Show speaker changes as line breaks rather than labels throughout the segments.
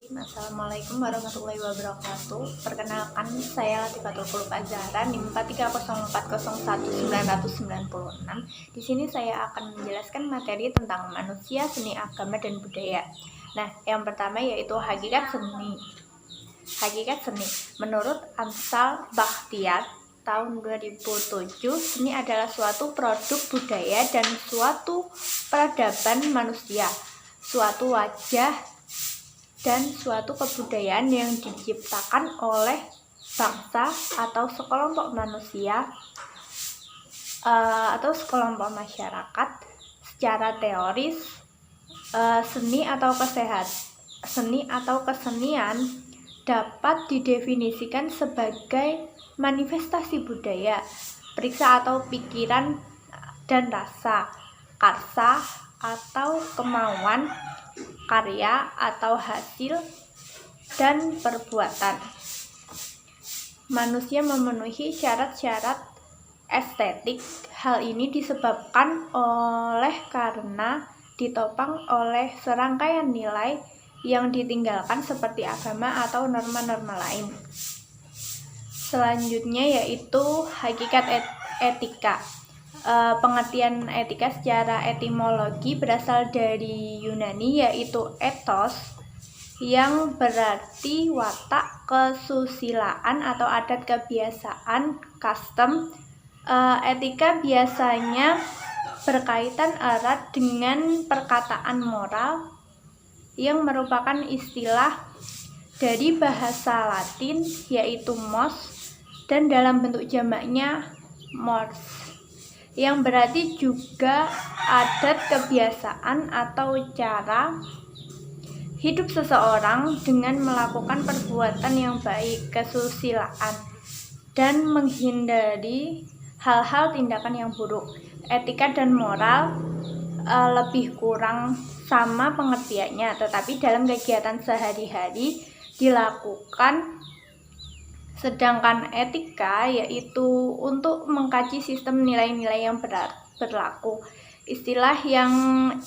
Assalamualaikum warahmatullahi wabarakatuh. Perkenalkan, saya Latifatul Qulub Az-Zahra NIM 4304011996. Di sini saya akan menjelaskan materi tentang manusia, seni, agama, dan budaya. Nah, yang pertama yaitu hakikat seni. Hakikat seni. Menurut Amsal Bakhtiar tahun 2007, seni adalah suatu produk budaya dan suatu peradaban manusia, suatu wajah dan suatu kebudayaan yang diciptakan oleh bangsa atau sekelompok manusia atau sekelompok masyarakat. Secara teoris, seni atau kesenian dapat didefinisikan sebagai manifestasi budaya, periksa atau pikiran dan rasa, karsa atau kemauan, karya atau hasil, dan perbuatan. Manusia memenuhi syarat-syarat estetik. Hal ini disebabkan karena ditopang oleh serangkaian nilai yang ditinggalkan seperti agama atau norma-norma lain. Selanjutnya yaitu hakikat etika. Pengertian etika secara etimologi berasal dari Yunani, yaitu ethos, yang berarti watak, kesusilaan atau adat kebiasaan, custom. Etika biasanya berkaitan erat dengan perkataan moral yang merupakan istilah dari bahasa Latin, yaitu mos, dan dalam bentuk jamaknya mors, yang berarti juga adat kebiasaan atau cara hidup seseorang dengan melakukan perbuatan yang baik, kesusilaan, dan menghindari hal-hal tindakan yang buruk. Etika dan moral lebih kurang sama pengertiannya, tetapi dalam kegiatan sehari-hari dilakukan. Sedangkan etika yaitu untuk mengkaji sistem nilai-nilai yang berlaku. Istilah yang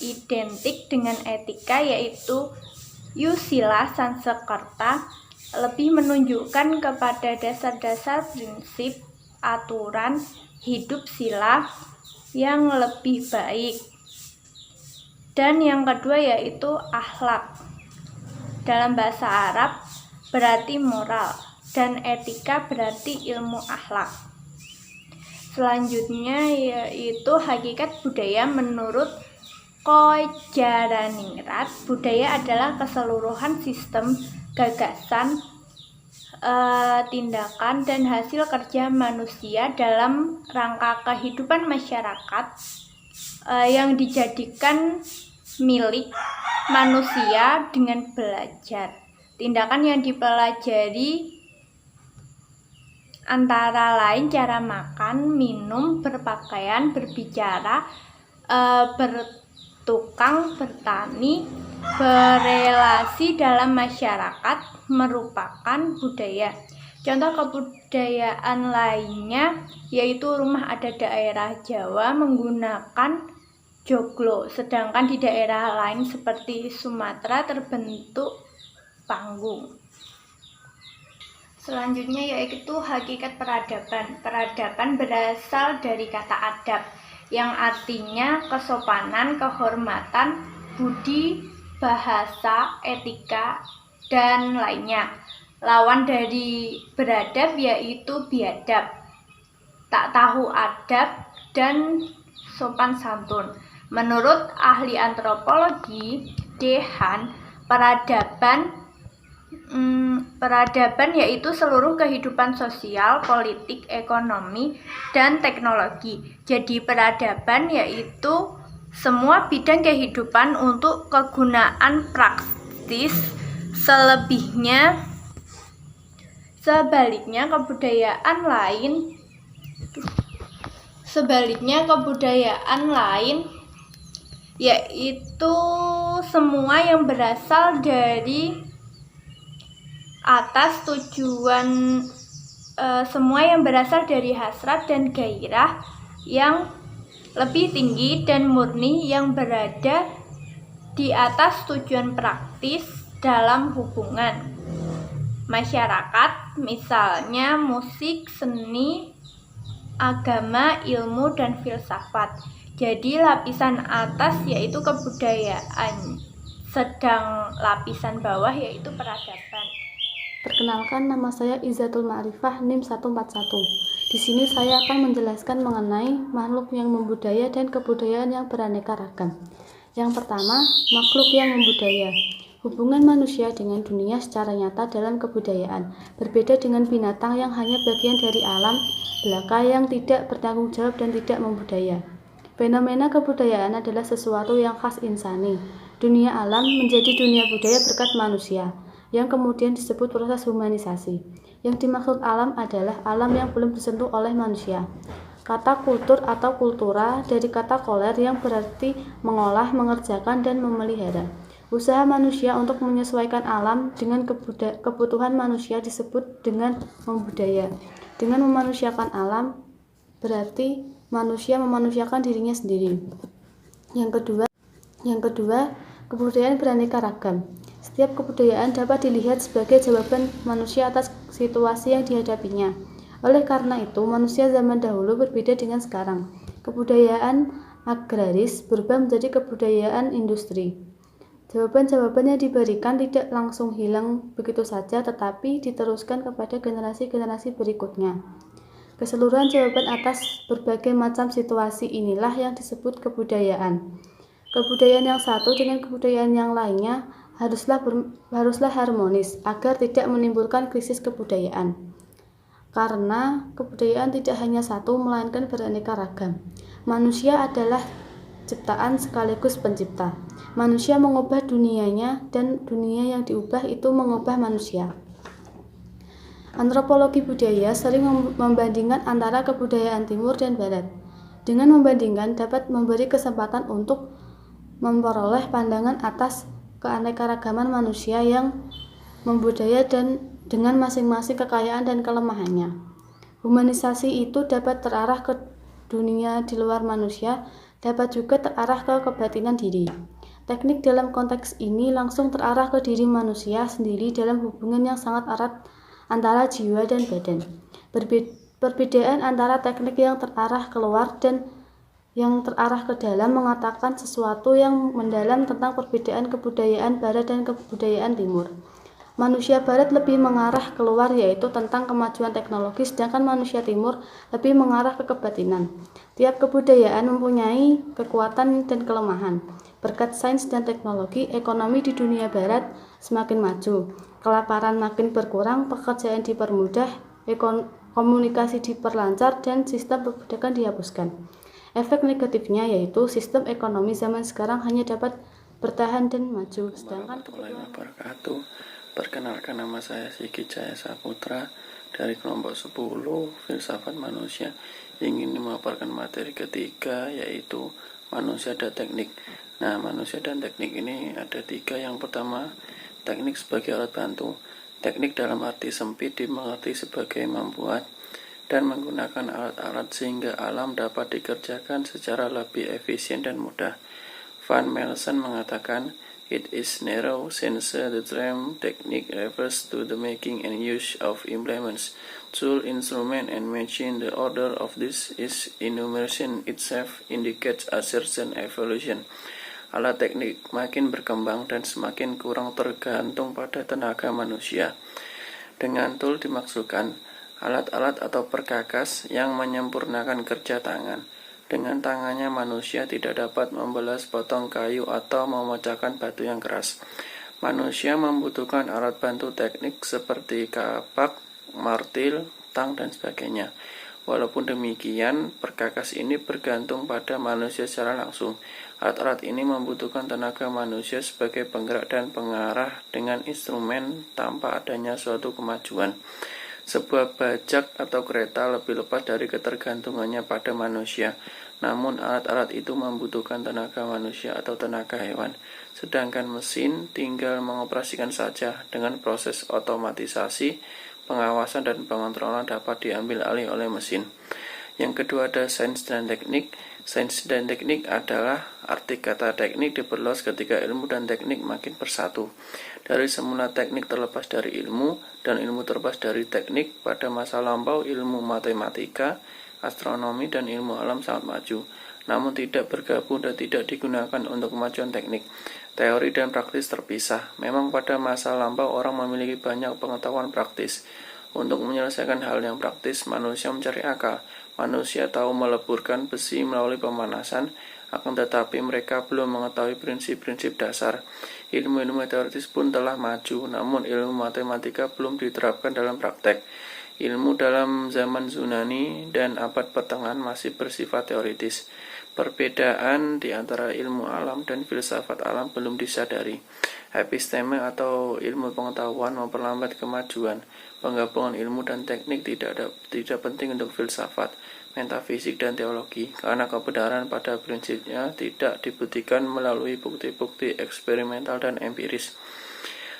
identik dengan etika yaitu Yusila Sansekerta lebih menunjukkan kepada dasar-dasar prinsip aturan hidup sila yang lebih baik. Dan yang kedua yaitu akhlak. Dalam bahasa Arab berarti moral, dan etika berarti ilmu akhlak. Selanjutnya yaitu hakikat budaya. Menurut Kojaraningrat, budaya adalah keseluruhan sistem, gagasan, tindakan, dan hasil kerja manusia dalam rangka kehidupan masyarakat yang dijadikan milik manusia dengan belajar. Tindakan yang dipelajari antara lain cara makan, minum, berpakaian, berbicara, bertukang, bertani, berelasi dalam masyarakat merupakan budaya. Contoh kebudayaan lainnya yaitu rumah adat daerah Jawa menggunakan joglo, sedangkan di daerah lain seperti Sumatera terbentuk panggung. Selanjutnya yaitu hakikat peradaban. Peradaban berasal dari kata adab, yang artinya kesopanan, kehormatan, budi, bahasa, etika, dan lainnya. Lawan dari beradab yaitu biadab, tak tahu adab, dan sopan santun. Menurut ahli antropologi Dehan, peradaban yaitu seluruh kehidupan sosial, politik, ekonomi, dan teknologi. Jadi peradaban yaitu semua bidang kehidupan untuk kegunaan praktis. Sebaliknya kebudayaan lain yaitu semua yang berasal dari atas semua yang berasal dari hasrat dan gairah yang lebih tinggi dan murni, yang berada di atas tujuan praktis dalam hubungan masyarakat, misalnya musik, seni, agama, ilmu, dan filsafat. Jadi lapisan atas yaitu kebudayaan, sedang lapisan bawah yaitu peradaban.
Perkenalkan, nama saya Izzatul Ma'rifah, NIM 141. Di sini saya akan menjelaskan mengenai makhluk yang membudaya dan kebudayaan yang beraneka ragam. Yang pertama, makhluk yang membudaya. Hubungan manusia dengan dunia secara nyata dalam kebudayaan berbeda dengan binatang yang hanya bagian dari alam belaka yang tidak bertanggung jawab dan tidak membudaya. Fenomena kebudayaan adalah sesuatu yang khas insani. Dunia alam menjadi dunia budaya berkat manusia, yang kemudian disebut proses humanisasi. Yang dimaksud alam adalah alam yang belum disentuh oleh manusia. Kata kultur atau kultura dari kata koler yang berarti mengolah, mengerjakan, dan memelihara. Usaha manusia untuk menyesuaikan alam dengan kebutuhan manusia disebut dengan membudaya. Dengan memanusiakan alam, berarti manusia memanusiakan dirinya sendiri. Yang kedua, kebudayaan beraneka ragam. Setiap kebudayaan dapat dilihat sebagai jawaban manusia atas situasi yang dihadapinya. Oleh karena itu, manusia zaman dahulu berbeda dengan sekarang. Kebudayaan agraris berubah menjadi kebudayaan industri. Jawaban-jawaban yang diberikan tidak langsung hilang begitu saja, tetapi diteruskan kepada generasi-generasi berikutnya. Keseluruhan jawaban atas berbagai macam situasi inilah yang disebut kebudayaan. Kebudayaan yang satu dengan kebudayaan yang lainnya haruslah harmonis agar tidak menimbulkan krisis kebudayaan. Karena kebudayaan tidak hanya satu, melainkan beraneka ragam. Manusia adalah ciptaan sekaligus pencipta. Manusia mengubah dunianya dan dunia yang diubah itu mengubah manusia. Antropologi budaya sering membandingkan antara kebudayaan timur dan barat. Dengan membandingkan dapat memberi kesempatan untuk memperoleh pandangan atas keanekaragaman manusia yang membudaya dan dengan masing-masing kekayaan dan kelemahannya. Humanisasi itu dapat terarah ke dunia di luar manusia, dapat juga terarah ke kebatinan diri. Teknik dalam konteks ini langsung terarah ke diri manusia sendiri dalam hubungan yang sangat erat antara jiwa dan badan. Perbedaan antara teknik yang terarah keluar dan yang terarah ke dalam mengatakan sesuatu yang mendalam tentang perbedaan kebudayaan barat dan kebudayaan timur. Manusia barat lebih mengarah keluar, yaitu tentang kemajuan teknologi, sedangkan manusia timur lebih mengarah ke kebatinan. Tiap kebudayaan mempunyai kekuatan dan kelemahan. Berkat sains dan teknologi, ekonomi di dunia barat semakin maju, kelaparan makin berkurang, pekerjaan dipermudah, komunikasi diperlancar, dan sistem perbudakan dihapuskan. Efek negatifnya yaitu sistem ekonomi zaman sekarang hanya dapat bertahan dan maju, sedangkan kebutuhan.
Perkenalkan, nama saya Sigit Jaya Saputra dari kelompok 10 Filsafat Manusia. Ingin memaparkan materi ketiga yaitu manusia dan teknik. Nah, manusia dan teknik ini ada 3. Yang pertama, teknik sebagai alat bantu. Teknik dalam arti sempit dimengerti sebagai membuat dan menggunakan alat-alat sehingga alam dapat dikerjakan secara lebih efisien dan mudah. Van Melsen mengatakan, it is narrow sense the term technique refers to the making and use of implements, tool, instrument, and machine. The order of this is enumeration itself indicates a certain evolution. Alat teknik makin berkembang dan semakin kurang tergantung pada tenaga manusia. Dengan tool dimaksudkan alat-alat atau perkakas yang menyempurnakan kerja tangan. Dengan tangannya manusia tidak dapat membelah sepotong kayu atau memecahkan batu yang keras. Manusia membutuhkan alat bantu teknik seperti kapak, martil, tang, dan sebagainya. Walaupun demikian, perkakas ini bergantung pada manusia secara langsung. Alat-alat ini membutuhkan tenaga manusia sebagai penggerak dan pengarah dengan instrumen tanpa adanya suatu kemajuan. Sebuah bajak atau kereta lebih lepas dari ketergantungannya pada manusia. Namun alat-alat itu membutuhkan tenaga manusia atau tenaga hewan. Sedangkan mesin tinggal mengoperasikan saja. Dengan proses otomatisasi, pengawasan dan pengontrolan dapat diambil alih oleh mesin. Yang kedua ada sains dan teknik. Sains dan teknik adalah arti kata teknik diperluas ketika ilmu dan teknik makin bersatu. Dari semula teknik terlepas dari ilmu, dan ilmu terlepas dari teknik, pada masa lampau ilmu matematika, astronomi, dan ilmu alam sangat maju, namun tidak bergabung dan tidak digunakan untuk kemajuan teknik. Teori dan praktis terpisah. Memang pada masa lampau orang memiliki banyak pengetahuan praktis. Untuk menyelesaikan hal yang praktis, manusia mencari akal. Manusia tahu meleburkan besi melalui pemanasan, akan tetapi mereka belum mengetahui prinsip-prinsip dasar. Ilmu-ilmu teoritis pun telah maju, namun ilmu matematika belum diterapkan dalam praktek. Ilmu dalam zaman Yunani dan abad pertengahan masih bersifat teoritis. Perbedaan di antara ilmu alam dan filsafat alam belum disadari. Episteme atau ilmu pengetahuan memperlambat kemajuan. Penggabungan ilmu dan teknik tidak penting untuk filsafat, metafisik, dan teologi, karena kebenaran pada prinsipnya tidak dibuktikan melalui bukti-bukti eksperimental dan empiris.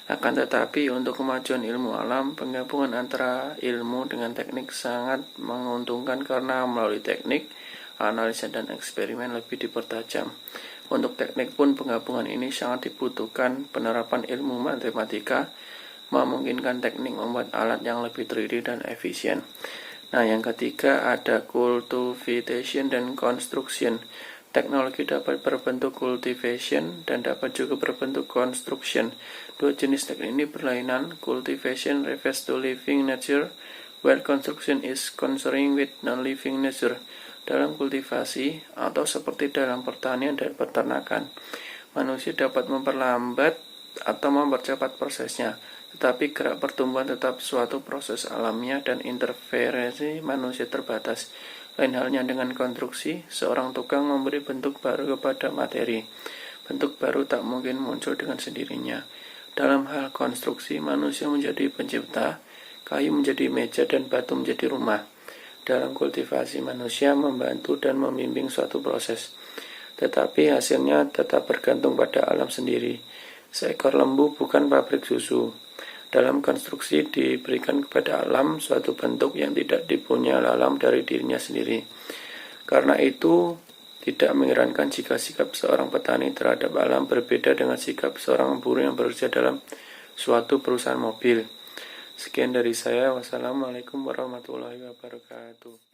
Akan tetapi, untuk kemajuan ilmu alam, penggabungan antara ilmu dengan teknik sangat menguntungkan karena melalui teknik, analisa dan eksperimen lebih dipertajam. Untuk teknik pun penggabungan ini sangat dibutuhkan. Penerapan ilmu matematika memungkinkan teknik membuat alat yang lebih teliti dan efisien. Nah, yang ketiga ada cultivation dan construction. Teknologi dapat berbentuk cultivation dan dapat juga berbentuk construction. Dua jenis teknik ini berlainan. Cultivation refers to living nature, while construction is concerned with non-living nature. Dalam kultivasi atau seperti dalam pertanian dan peternakan, manusia dapat memperlambat atau mempercepat prosesnya, tetapi gerak pertumbuhan tetap suatu proses alamiah dan interferensi manusia terbatas. Lain halnya dengan konstruksi, seorang tukang memberi bentuk baru kepada materi. Bentuk baru tak mungkin muncul dengan sendirinya. Dalam hal konstruksi, manusia menjadi pencipta, kayu menjadi meja dan batu menjadi rumah. Dalam kultivasi, manusia membantu dan membimbing suatu proses, tetapi hasilnya tetap bergantung pada alam sendiri. Seekor lembu bukan pabrik susu. Dalam konstruksi diberikan kepada alam suatu bentuk yang tidak dipunyai alam dari dirinya sendiri. Karena itu, tidak mengherankan jika sikap seorang petani terhadap alam berbeda dengan sikap seorang buruh yang bekerja dalam suatu perusahaan mobil. Sekian dari saya. Wassalamualaikum warahmatullahi wabarakatuh.